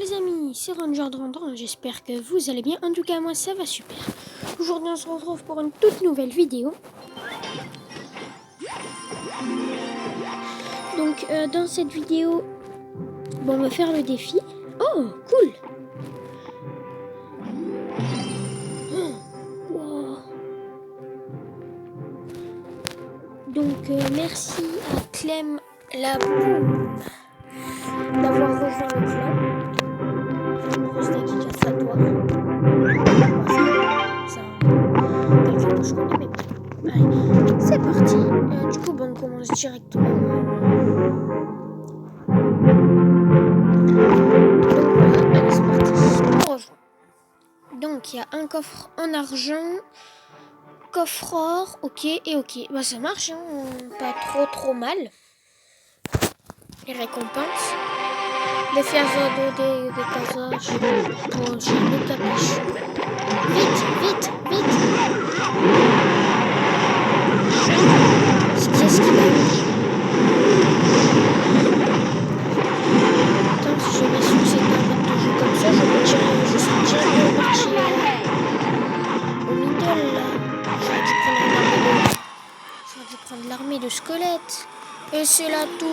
les amis, c'est Ranger Drandran, j'espère que vous allez bien, en tout cas moi ça va super. Aujourd'hui on se retrouve pour une toute nouvelle vidéo. Donc dans cette vidéo, on va faire le défi. Oh, cool. Wow. Donc merci à Clem Laboum d'avoir rejoint le club. Une grosse dédicace à toi. C'est quelqu'un que je connais, mais bref. Allez, c'est parti. Du coup, on commence directement. Donc voilà, allez, c'est parti. On rejoint. Donc il y a un coffre en argent, coffre or, ok et ok. Bah ça marche, hein, pas trop mal. Les récompenses. Des fiasos, des casages. Oh, j'ai le capuchon. Vite. Qu'est-ce qu'il a eu? Attends, si j'avais su que c'était un mode de jeu comme ça, je serais directement parti au middle là. J'aurais dû prendre l'armée de squelettes. Et c'est la tour.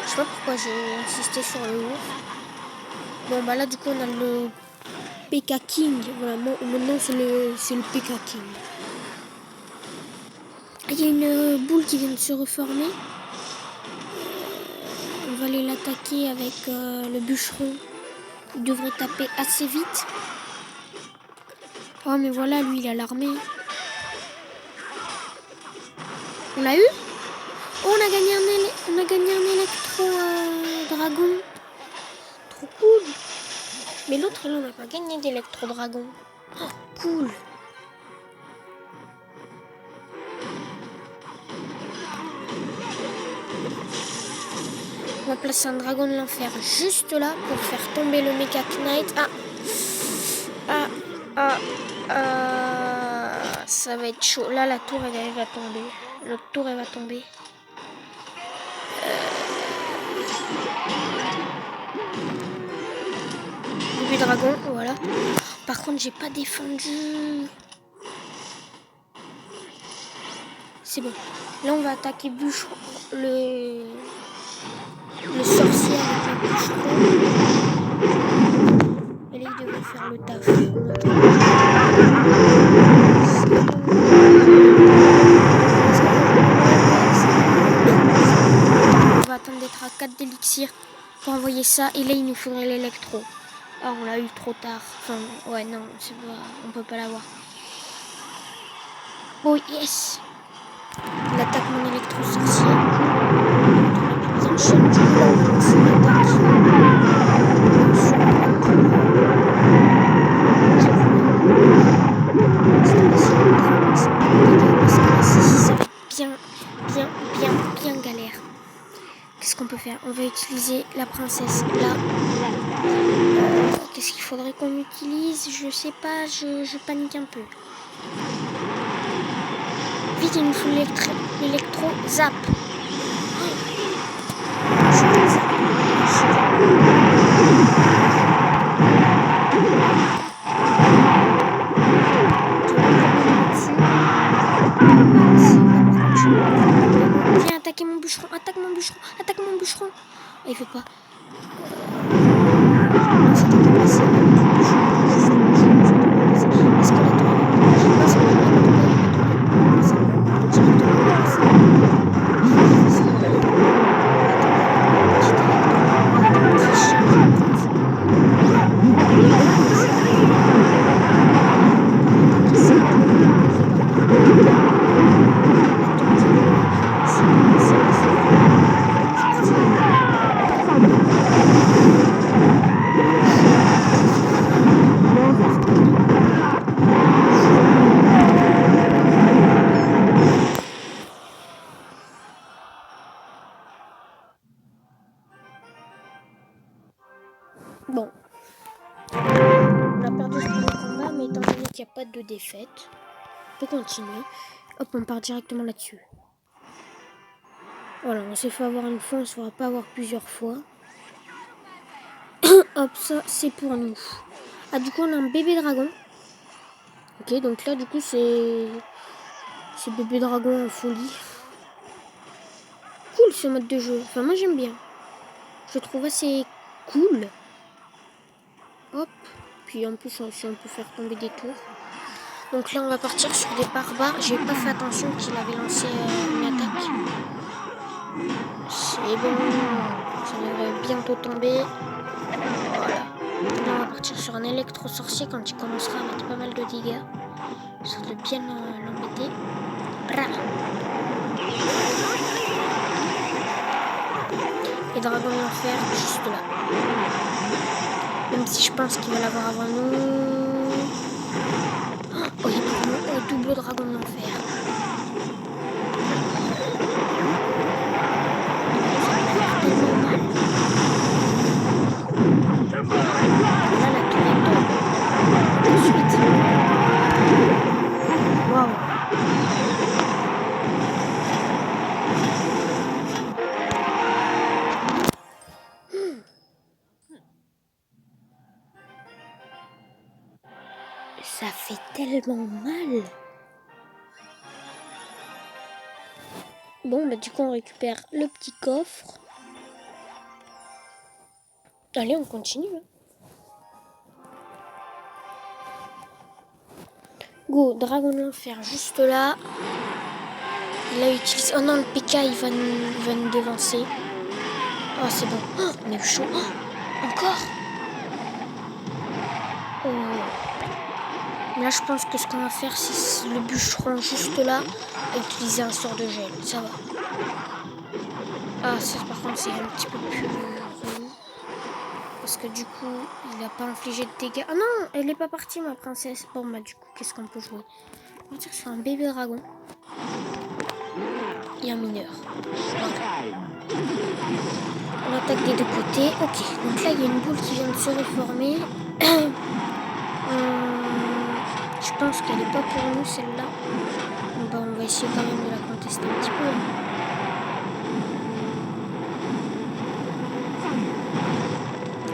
Je sais pas pourquoi j'ai insisté sur le ours. Bon bah là du coup on a le PK King. Voilà, maintenant c'est le PK King. Il y a une boule qui vient de se reformer. On va aller l'attaquer avec le bûcheron. Il devrait taper assez vite. Oh mais voilà, lui il a l'armée. On l'a eu? Oh, on a gagné un électro dragon. Trop cool. Mais l'autre, là, on n'a pas gagné d'électro dragon. Oh, cool. On va placer un dragon de l'enfer juste là pour faire tomber le Mecha Knight. Ça va être chaud. Là, la tour, elle va tomber. Notre tour, elle va tomber. Bébé dragon, voilà. Par contre, j'ai pas défendu. C'est bon. Là, on va attaquer bûcheron. Le sorcier avec le bûcheron. Et là, il devrait faire le taf. On va attendre d'être à 4 d'élixir pour envoyer ça. Et là, il nous faudrait l'électro. Ah, on l'a eu trop tard. Enfin, ouais, non, c'est pas, on peut pas l'avoir. Oh, yes! Il attaque mon électro-sorcier. Il enchaîne du coup, on va lancer l'attaque. Bien galère. Qu'est-ce qu'on peut faire? On va utiliser la princesse là. Qu'est-ce qu'il faudrait qu'on utilise? Je sais pas, je panique un peu. Vite, il nous faut l'électro zap. Viens attaquer mon bûcheron, attaque mon bûcheron. Ah, il veut pas. Bon, on a perdu ce premier combat, mais étant donné qu'il n'y a pas de défaite, on peut continuer. Hop, on part directement là-dessus. Voilà, on s'est fait avoir une fois, on ne se fera pas avoir plusieurs fois. Hop, ça c'est pour nous. Ah, du coup on a un bébé dragon. Ok, donc là du coup c'est bébé dragon en folie. Cool ce mode de jeu. Enfin moi j'aime bien. Je trouve assez cool. Hop. Puis en plus aussi on peut faire tomber des tours. Donc là on va partir sur des barbares. J'ai pas fait attention qu'il avait lancé une attaque. C'est bon. Ça devrait bientôt tomber. Voilà. Là on va partir sur un électro-sorcier quand il commencera à mettre pas mal de dégâts. Ça de bien l'embêter. Et dragon d'enfer juste là. Même si je pense qu'il va l'avoir avant nous. Oh, il est pour nous au double dragon d'enfer. Là, la tourelle tombe. Ensuite. Waouh. Ça fait tellement mal. Bon, bah du coup, on récupère le petit coffre. Allez, on continue. Go, dragon de l'enfer, juste là. Il a utilisé... Oh non, le PK, il va nous devancer. Oh, c'est bon. Oh, on est chaud. Oh, encore. Oh. Là, je pense que ce qu'on va faire, c'est le bûcheron juste là et utiliser un sort de gel. Ça va. Ah, ça, par contre, c'est un petit peu plus relou. Parce que du coup, il n'a pas infligé de dégâts. Ah non, elle n'est pas partie, ma princesse. Bon, bah, du coup, qu'est-ce qu'on peut jouer? On va dire sur un bébé dragon. Et un mineur. Voilà. On attaque des deux côtés. Ok, donc là, il y a une boule qui vient de se reformer. Je pense qu'elle n'est pas pour nous, celle-là. Bon, on va essayer quand même de la contester un petit peu.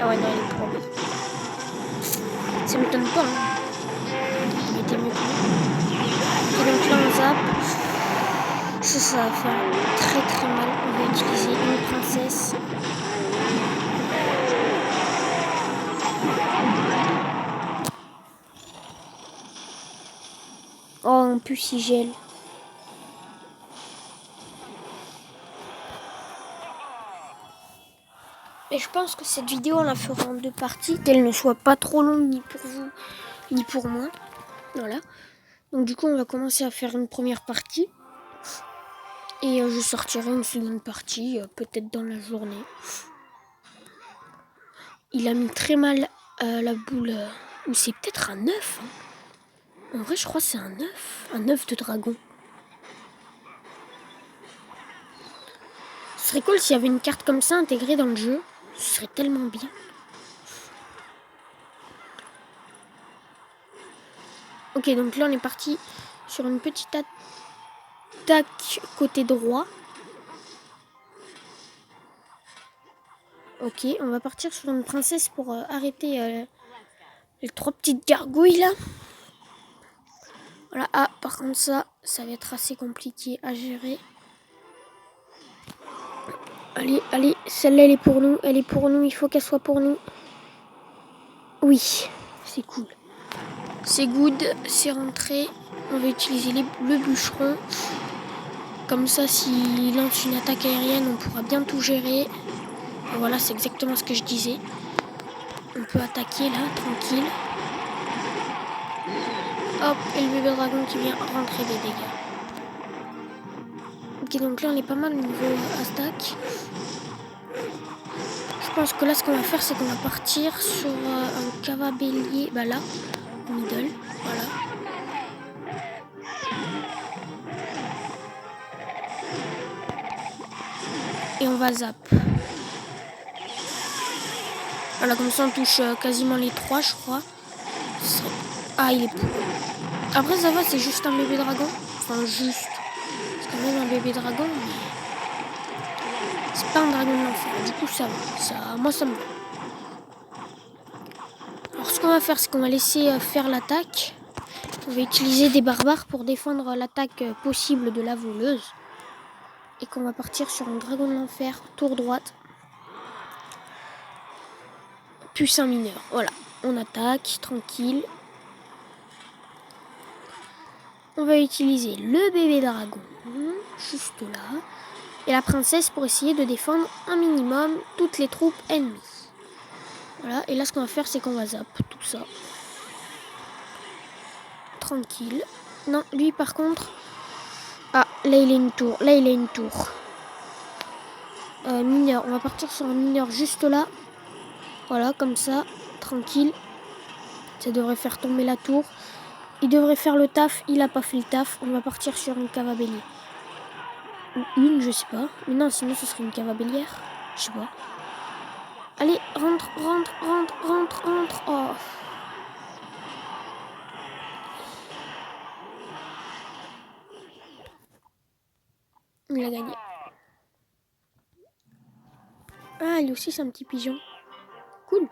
Ah ouais, non, elle est pour lui. Ça ne m'étonne pas. Il était mieux que nous. Et donc là, on zappe. Ça va faire très très mal. On va utiliser une princesse. Oh, en plus, il gèle. Et je pense que cette vidéo, on la fera en 2 parties, qu'elle ne soit pas trop longue ni pour vous, ni pour moi. Voilà. Donc du coup, on va commencer à faire une première partie. Et je sortirai une seconde partie, peut-être dans la journée. Il a mis très mal la boule. Ou c'est peut-être un œuf. Hein. En vrai, je crois que c'est un œuf. Un œuf de dragon. Ce serait cool s'il y avait une carte comme ça intégrée dans le jeu. Ce serait tellement bien. Ok, donc là on est parti sur une petite attaque côté droit. Ok, on va partir sur une princesse pour arrêter les 3 petites gargouilles là. Voilà, ah par contre ça va être assez compliqué à gérer. Allez, allez, celle-là elle est pour nous, il faut qu'elle soit pour nous. Oui, c'est cool. C'est good, c'est rentré. On va utiliser le bûcheron. Comme ça, s'il lance une attaque aérienne, on pourra bien tout gérer. Et voilà, c'est exactement ce que je disais. On peut attaquer là, tranquille. Hop, et le bébé dragon qui vient rentrer des dégâts. Ok, donc là, on est pas mal au niveau attaque. Je pense que là, ce qu'on va faire, c'est qu'on va partir sur un cavabélier. Bah là, middle, voilà. Et on va zap. Voilà, comme ça on touche quasiment les 3, je crois. Ah, il est pour. Après, ça va, c'est juste un bébé dragon. Enfin, juste. C'est quand même un bébé dragon, mais c'est pas un dragon de l'enfer. Du coup, ça va. Moi, ça me va. Alors ce qu'on va faire, c'est qu'on va laisser faire l'attaque. On va utiliser des barbares pour défendre l'attaque possible de la voleuse. Et qu'on va partir sur un dragon de l'enfer, tour droite. Plus un mineur, voilà. On attaque, tranquille. On va utiliser le bébé dragon, juste là. Et la princesse pour essayer de défendre un minimum toutes les troupes ennemies. Voilà, et là ce qu'on va faire, c'est qu'on va zap tout ça. Tranquille. Non, lui par contre... Ah, là il a une tour, mineur, on va partir sur un mineur juste là. Voilà, comme ça, tranquille. Ça devrait faire tomber la tour. Il devrait faire le taf, il a pas fait le taf. On va partir sur une cave à bélier. Ou une, je sais pas. Mais non, sinon ce serait une cave à bélière. Je sais pas. Allez, rentre. Oh. Il a gagné. Ah, lui aussi c'est un petit pigeon. Cool.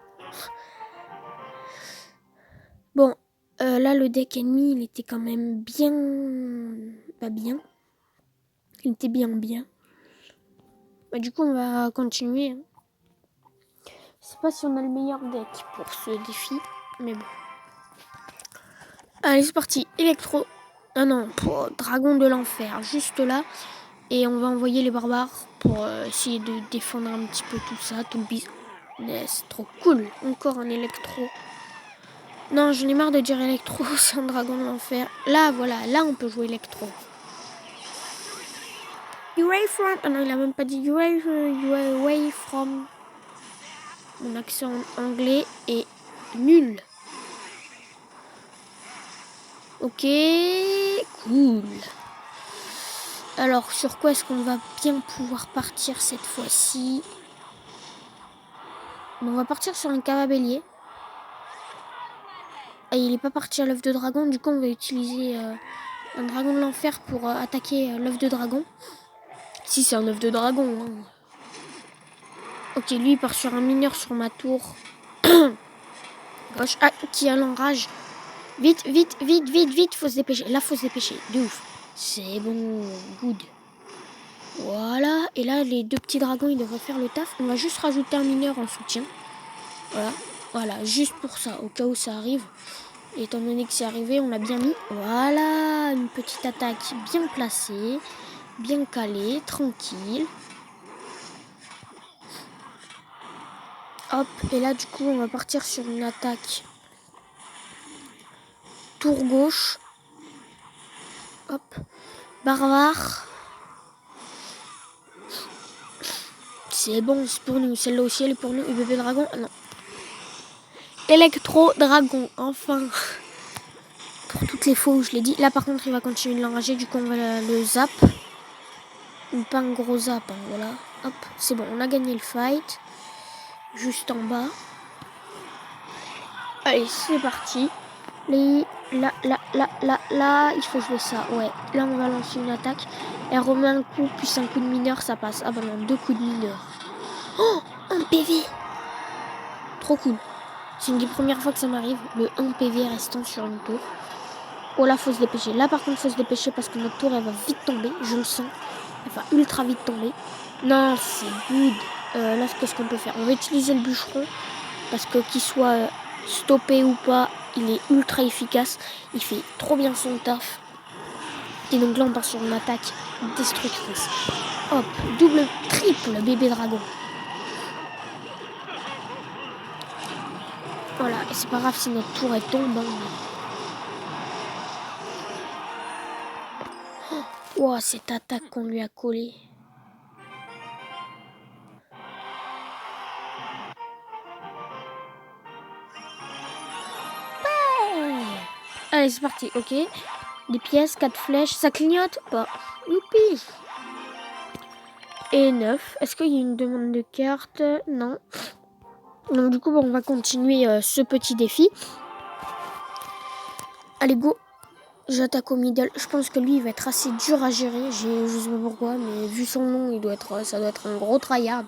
Bon, là le deck ennemi, il était quand même bien... Pas bien. Il était bien. Bah, du coup, on va continuer. Je sais pas si on a le meilleur deck pour ce défi, mais bon. Allez, c'est parti. Électro. Ah non, dragon de l'enfer, juste là. Et on va envoyer les barbares pour essayer de défendre un petit peu tout ça, tout le business. Trop cool. Encore un électro. Non, j'en ai marre de dire électro, c'est un dragon de l'enfer. Là, voilà, là on peut jouer électro. Away from... Ah non, il a même pas dit away from... Mon accent anglais est nul. Ok, cool. Alors, sur quoi est-ce qu'on va bien pouvoir partir cette fois-ci? On va partir sur un cave à bélier. Ah, il n'est pas parti à l'œuf de dragon, du coup on va utiliser un dragon de l'enfer pour attaquer l'œuf de dragon. Si c'est un œuf de dragon. Hein. Ok, lui il part sur un mineur sur ma tour. Gauche. Ah, qui a l'enrage. Vite, faut se dépêcher. Là, faut se dépêcher. De ouf. C'est bon. Good. Voilà. Et là, les deux petits dragons, ils devraient faire le taf. On va juste rajouter un mineur en soutien. Voilà. Juste pour ça. Au cas où ça arrive. Et étant donné que c'est arrivé, on l'a bien mis. Voilà. Une petite attaque bien placée. Bien calée. Tranquille. Hop. Et là, du coup, on va partir sur une attaque. Tour gauche. Hop. Barbare. C'est bon, c'est pour nous. Celle-là aussi, elle est pour nous. Et bébé dragon, ah non. Électro-dragon, enfin. Pour toutes les fois où je l'ai dit. Là, par contre, il va continuer de l'enrager. Du coup, on va le zap. Ou pas un gros zap, hein, voilà. Hop, c'est bon, on a gagné le fight. Juste en bas. Allez, c'est parti. Là, il faut jouer ça. Ouais, là, on va lancer une attaque. Elle remet un coup, plus un coup de mineur, ça passe. Ah bah non, 2 coups de mineur. Oh, un PV. Trop cool. C'est une des premières fois que ça m'arrive. Le 1 PV restant sur une tour. Oh là, faut se dépêcher. Là, par contre, faut se dépêcher parce que notre tour, elle va vite tomber. Je le sens. Elle va ultra vite tomber. Non, c'est good. Là, qu'est-ce qu'on peut faire? On va utiliser le bûcheron. Parce que qu'il soit stoppé ou pas, il est ultra efficace. Il fait trop bien son taf. Et donc là, on part sur une attaque destructrice. Hop, double, triple bébé dragon. Voilà, et c'est pas grave si notre tour elle tombe. Hein. Oh, cette attaque qu'on lui a collée. Ouais. Allez, c'est parti, ok. Des pièces, 4 flèches, ça clignote pas. Youpi. Et 9. Est-ce qu'il y a une demande de carte? Non. Donc du coup, bon, on va continuer ce petit défi. Allez, go. J'attaque au middle. Je pense que lui, il va être assez dur à gérer. Je sais pas pourquoi, mais vu son nom, ça doit être un gros tryhard.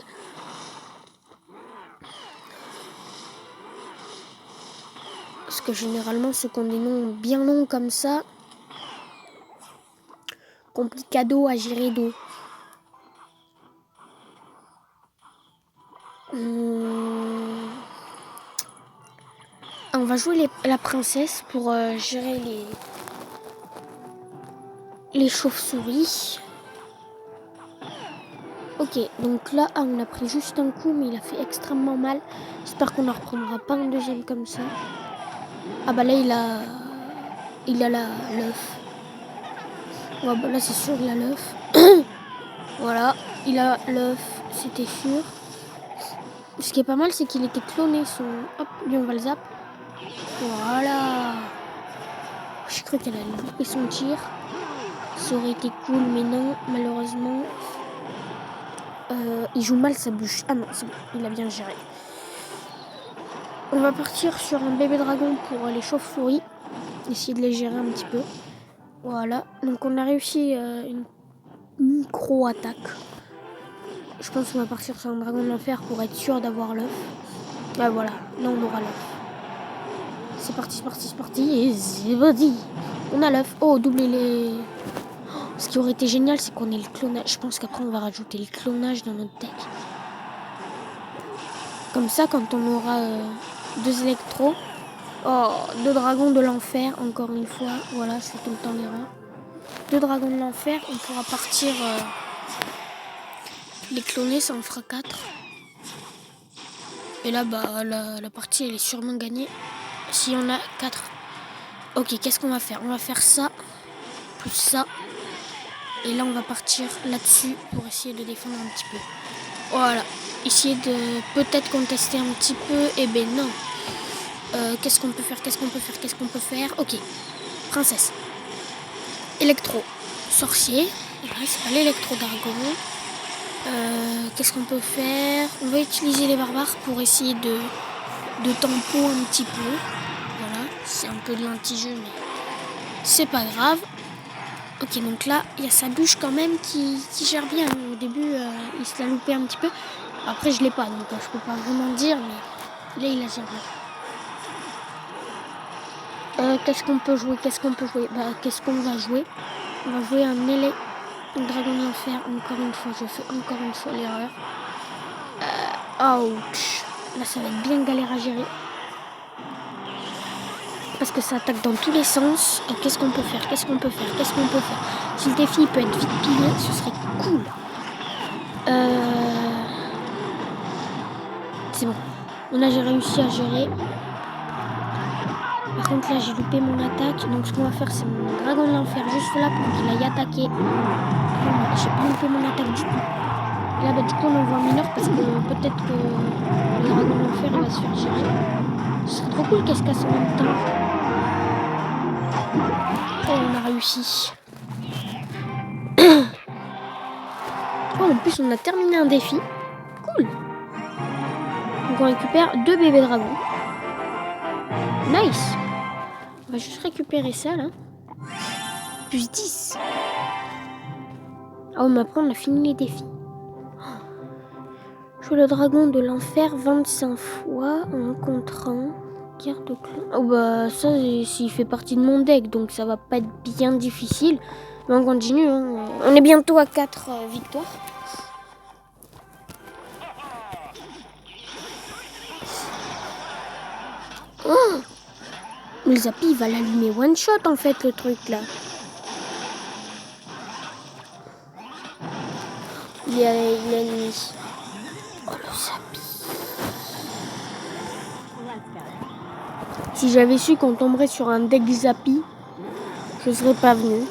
Parce que généralement, ceux qui ont des noms bien longs comme ça, complicado à gérer d'eau. On va jouer la princesse pour gérer les chauves-souris. Ok, donc là, on a pris juste un coup, mais il a fait extrêmement mal. J'espère qu'on ne reprendra pas un deuxième comme ça. Ah bah là, il a l'œuf. Ouais, bah là, c'est sûr, il a l'œuf. Voilà, il a l'œuf, c'était sûr. Ce qui est pas mal, c'est qu'il était cloné, son... Hop, lui, on va le zap. Voilà. J'ai cru qu'elle allait louper son tir. Ça aurait été cool, mais non, malheureusement. Il joue mal sa bûche. Ah non, c'est bon, il a bien géré. On va partir sur un bébé dragon pour les chauves-souris. Essayer de les gérer un petit peu. Voilà, donc on a réussi une micro-attaque. Je pense qu'on va partir sur un dragon de l'enfer pour être sûr d'avoir l'œuf. Ah voilà, là on aura l'œuf. C'est parti, c'est parti, c'est parti. Et c'est parti. On a l'œuf. Oh, doubler les... Ce qui aurait été génial, c'est qu'on ait le clonage. Je pense qu'après, on va rajouter le clonage dans notre deck. Comme ça, quand on aura 2 électros... Oh, 2 dragons de l'enfer, encore une fois. Voilà, c'est tout le temps l'erreur. 2 dragons de l'enfer, on pourra partir... les cloner, ça en fera 4. Et là, bah, la partie, elle est sûrement gagnée. Si on a 4. Ok, qu'est-ce qu'on va faire? On va faire ça, plus ça. Et là, on va partir là-dessus pour essayer de défendre un petit peu. Voilà. Essayer de peut-être contester un petit peu. Eh ben non. Qu'est-ce qu'on peut faire? Qu'est-ce qu'on peut faire? Qu'est-ce qu'on peut faire? Ok. Princesse. Électro. Sorcier. Ouais, c'est pas l'électro-dragon. Qu'est-ce qu'on peut faire? On va utiliser les barbares pour essayer de tempo un petit peu. Voilà. C'est un peu de l'anti-jeu, mais c'est pas grave. Ok, donc là, il y a sa bûche quand même qui gère bien. Au début, il se l'a loupé un petit peu. Après, je l'ai pas, donc je peux pas vraiment dire, mais là, il a géré bien. Qu'est-ce qu'on peut jouer? Qu'est-ce qu'on va jouer? On va jouer un dragon de l'enfer. Encore une fois, je fais encore une fois l'erreur. Ouch. Là, ça va être bien galère à gérer. Parce que ça attaque dans tous les sens. Qu'est-ce qu'on peut faire? Qu'est-ce qu'on peut faire? Qu'est-ce qu'on peut faire? Si le défi peut être vite pilé, ce serait cool. C'est bon. On a réussi à gérer. Par contre, là, j'ai loupé mon attaque. Donc, ce qu'on va faire, c'est mon dragon de l'enfer juste là pour qu'il aille attaquer. J'ai pas loupé mon attaque du tout. Et là, bah, du coup, on envoie un mineur parce que peut-être que le dragon de l'enfer, il va se faire gérer. Ce serait trop cool qu'elle se casse en même temps. Et on a réussi. Oh, en plus, on a terminé un défi. Cool. Donc, on récupère 2 bébés dragons. Nice. On va juste récupérer ça, là. Plus 10. Ah, mais après, on a fini les défis. Jouer le dragon de l'enfer 25 fois en rencontrant carte de clan. Oh, bah, ça, s'il fait partie de mon deck, donc ça va pas être bien difficile. Mais on continue, hein. On est bientôt à 4 victoires. Oh, le Zappy, il va l'allumer one shot en fait, le truc là. Il a mis. Oh, le Zappy. Si j'avais su qu'on tomberait sur un deck Zappy, je serais pas venu.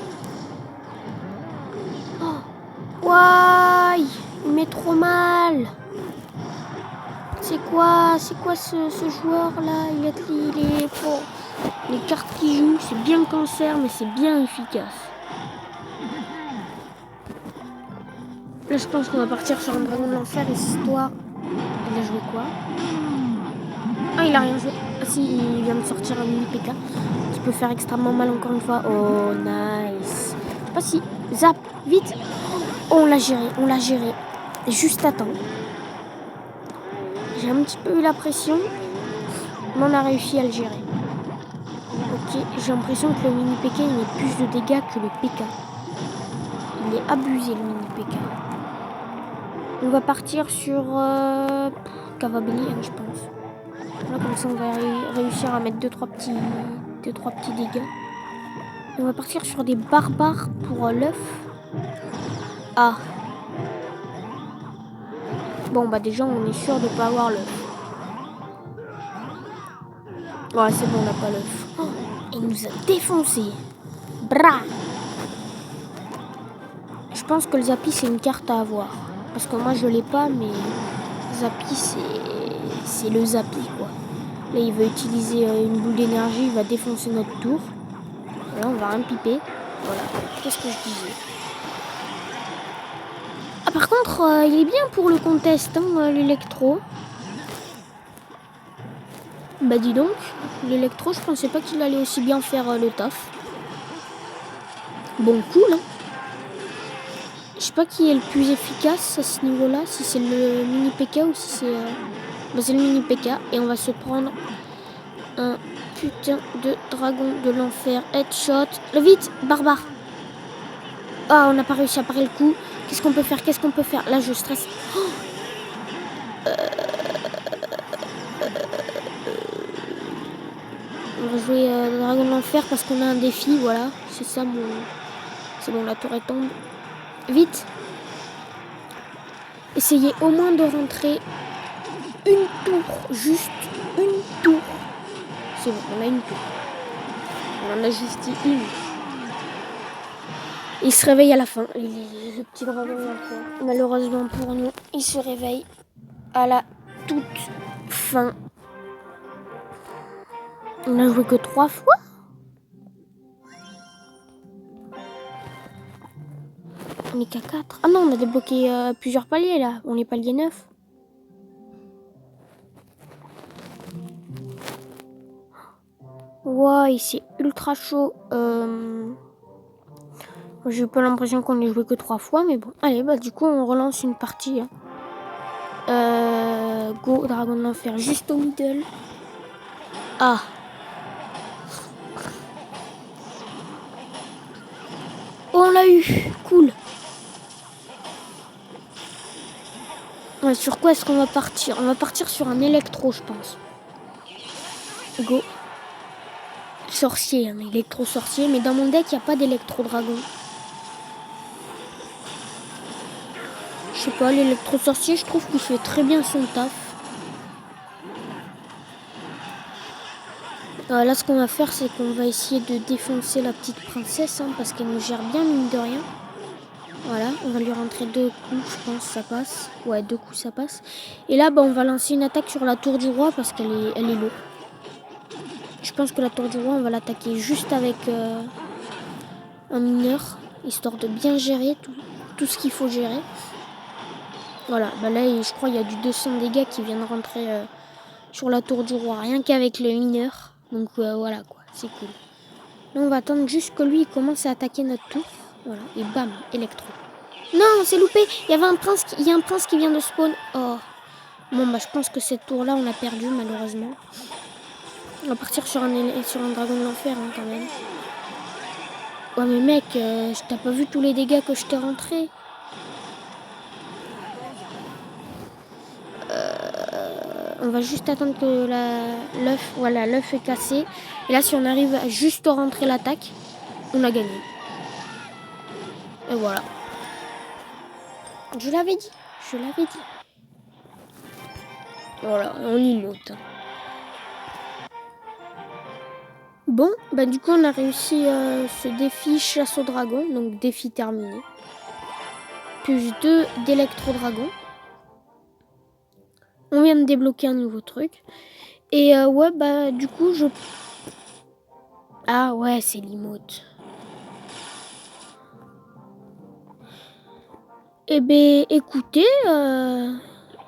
Oh, ouais, il met trop mal. C'est quoi ce joueur là? Il est fort. Les cartes qu'il joue, c'est bien cancer, mais c'est bien efficace. Là, je pense qu'on va partir sur un dragon de l'enfer, histoire. Il a joué quoi? Ah, il a rien joué. Ah si, il vient de sortir un mini PK qui peut faire extrêmement mal encore une fois. Oh, nice. Ah si, zap, vite. Oh, on l'a géré. Juste à temps. J'ai un petit peu eu la pression, mais on a réussi à le gérer. Ok, j'ai l'impression que le mini PK il met plus de dégâts que le PK. Il est abusé le mini PK. On va partir sur Cavabelli, hein, je pense. Là, comme ça, on va réussir à mettre 2-3 petits dégâts. Et on va partir sur des barbares pour l'œuf. Ah. Bon, bah déjà, on est sûr de pas avoir l'œuf. Ouais, c'est bon, on n'a pas l'œuf. Oh, il nous a défoncé. Bra. Je pense que le Zappy, c'est une carte à avoir. Parce que moi, je l'ai pas, mais Zappy, c'est le Zappy, quoi. Là, il veut utiliser une boule d'énergie, il va défoncer notre tour. Là, on va rien piper. Voilà. Qu'est-ce que je disais? Ah, par contre, il est bien pour le contest, hein, l'électro. Bah, dis donc, l'électro, je pensais pas qu'il allait aussi bien faire le taf. Bon, cool, hein. Je sais pas qui est le plus efficace à ce niveau-là, si c'est le mini PK ou si c'est... Bah, c'est le mini PK, et on va se prendre un putain de dragon de l'enfer. Headshot. Le vite, barbare. Ah, on n'a pas réussi à parer le coup. Qu'est-ce qu'on peut faire? Qu'est-ce qu'on peut faire? Là, je stresse. Oh, on va jouer dragon de l'enfer parce qu'on a un défi. Voilà, c'est ça mon... C'est bon, la tour est tombe. Vite. Essayez au moins de rentrer une tour. Juste une tour. C'est bon, on a une tour. On en a juste une. Il se réveille à la fin. Le petit dragon de l'enfer. Malheureusement pour nous, il se réveille à la toute fin. On a joué que 3 fois. On est qu'à 4. Ah non, on a débloqué plusieurs paliers là. On est palier 9. Ouais, c'est ultra chaud. J'ai pas l'impression qu'on ait joué que 3 fois, mais bon. Allez, bah du coup, on relance une partie. Hein. Go, dragon de l'enfer, juste au middle. Ah. Oh, on l'a eu. Cool. Ouais, sur quoi est-ce qu'on va partir? On va partir sur un électro, je pense. Go. Sorcier, un électro-sorcier. Mais dans mon deck, il n'y a pas d'électro-dragon. Je sais pas, l'électro-sorcier, je trouve qu'il fait très bien son taf. Là, ce qu'on va faire, c'est qu'on va essayer de défoncer la petite princesse, hein, parce qu'elle nous gère bien, mine de rien. Voilà, on va lui rentrer 2 coups, je pense, ça passe. Ouais, 2 coups, ça passe. Et là, bah, on va lancer une attaque sur la tour du roi, parce qu'elle est low. Je pense que la tour du roi, on va l'attaquer juste avec un mineur, histoire de bien gérer tout ce qu'il faut gérer. Voilà, bah là, je crois qu'il y a du 200 dégâts qui viennent rentrer sur la tour du roi, rien qu'avec le mineur. Donc voilà, quoi, c'est cool. Là, on va attendre juste que lui commence à attaquer notre tour. Voilà, et bam, électro. Non, c'est loupé. Il y a un prince qui vient de spawn. Oh. Bon, bah je pense que cette tour-là, on l'a perdu, malheureusement. On va partir sur un dragon de l'enfer, hein, quand même. Ouais, mais mec, je t'ai pas vu tous les dégâts que je t'ai rentrés. On va juste attendre que l'œuf est cassé. Et là, si on arrive à juste rentrer l'attaque, on a gagné. Et voilà. Je l'avais dit. Voilà, on emote. Bon, bah du coup, on a réussi ce défi chasse au dragon. Donc, défi terminé. Plus 2 d'électro-dragon. On vient de débloquer un nouveau truc. Et ouais, bah du coup, Ah ouais, c'est l'emote. Eh ben, écoutez,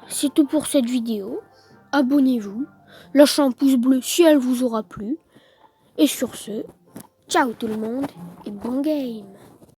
c'est tout pour cette vidéo. Abonnez-vous. Lâchez un pouce bleu si elle vous aura plu. Et sur ce, ciao tout le monde et bon game.